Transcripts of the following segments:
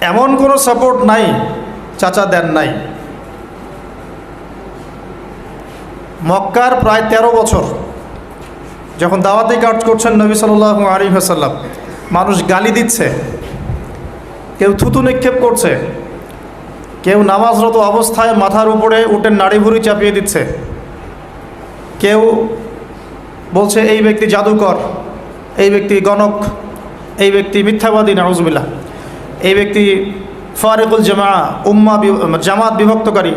এমন কোনো সাপোর্ট নাই চাচা দেন নাই। মক্কার প্রায় 13 বছর যখন দাওয়াতি কাজ করছেন নবী সাল্লাল্লাহু আলাইহি ওয়াসাল্লাম, মানুষ গালি দিচ্ছে, কেউ থুতু নিক্ষেপ করছে, কেউ নামাজরত অবস্থায় মাথার উপরে উটের নাড়ি ভুড়ি চাপিয়ে দিচ্ছে, কেউ বলছে এই ব্যক্তি জাদুকর, এই ব্যক্তি গণক, এই ব্যক্তি মিথ্যাবাদী, নাউজুবিল্লাহ, এই ব্যক্তি ফারিকুল জামাত বিভক্তকারী,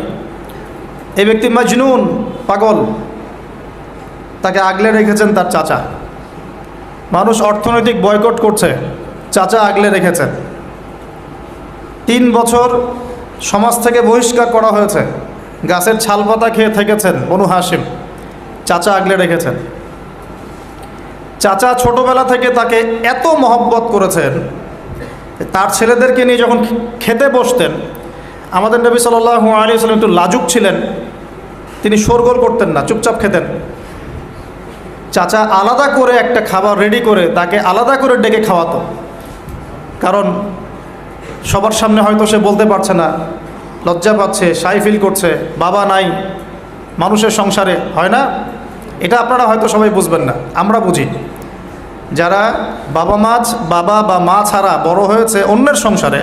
এই ব্যক্তি মজনুন, পাগল। তাকে আগলে রেখেছেন তার চাচা। মানুষ অর্থনৈতিক বয়কট করছে, চাচা আগলে রেখেছেন। 3 বছর সমাজ থেকে বহিষ্কার করা হয়েছে, গাছের ছালপাতা খেয়ে থেকেছেন বনু হাশিম, চাচা আগলে রেখেছেন। চাচা ছোটবেলা থেকে তাকে এত মহব্বত করেছেন, তার ছেলেদেরকে নিয়ে যখন খেতে বসতেন, আমাদের নবী সাল্লাল্লাহু আলাইহি ওয়াসাল্লাম একটু লাজুক ছিলেন, তিনি শোরগোল করতেন না, চুপচাপ খেতেন। চাচা আলাদা করে একটা খাবার রেডি করে তাকে আলাদা করে ডেকে খাওয়াতো, কারণ সবার সামনে হয়তো সে বলতে পারছে না, লজ্জা পাচ্ছে, শাই ফিল করছে, বাবা নাই মানুষের সংসারে, হয় না? এটা আপনারা হয়তো সবাই বুঝবেন না, আমরা বুঝি। যারা বাবা বা মা ছাড়া বড় হয়েছে অন্যের সংসারে,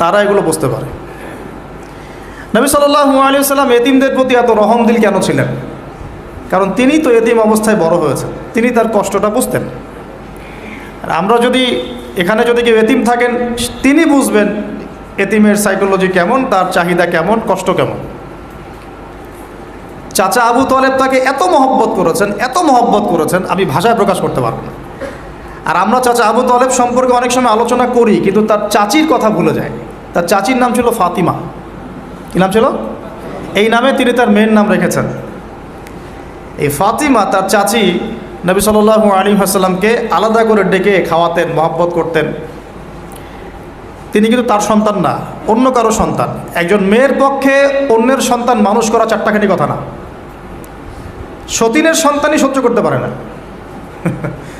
তারা এগুলো বুঝতে পারে। নবী সাল্লাল্লাহু আলাইহি ওয়াসাল্লাম এতিমদের প্রতি এত রহমদিল কেন ছিলেন? কারণ তিনি তো এতিম অবস্থায় বড় হয়েছেন, তিনি তার কষ্টটা বুঝতেন। আর আমরা যদি এখানে যদি কেউ এতিম থাকেন, তিনি বুঝবেন এতিমের সাইকোলজি কেমন, তার চাহিদা কেমন, কষ্ট কেমন। চাচা আবু তালেব তাকে এত মহব্বত করেছেন, আমি ভাষায় প্রকাশ করতে পারবো না। আর আমরা চাচা আবু তালেব সম্পর্কে অনেক সময় আলোচনা করি, কিন্তু তার চাচির কথা ভুলে যায়। তার চাচির নাম ছিল ফাতিমা। কী নাম ছিল? এই নামে তিনি তার মেয়ের নাম রেখেছেন। এই ফাতিমা, তার চাচি, নবী সাল্লাল্লাহু আলাইহি ওয়াসাল্লামকে আলাদা করে ডেকে খাওয়াতেন, মহব্বত করতেন। তিনি কিন্তু তার সন্তান না, অন্য কারো সন্তান। একজন মেয়ের পক্ষে অন্যের সন্তান মানুষ করা চারটাখানি কথা না। সতীনের সন্তানই সহ্য করতে পারে না।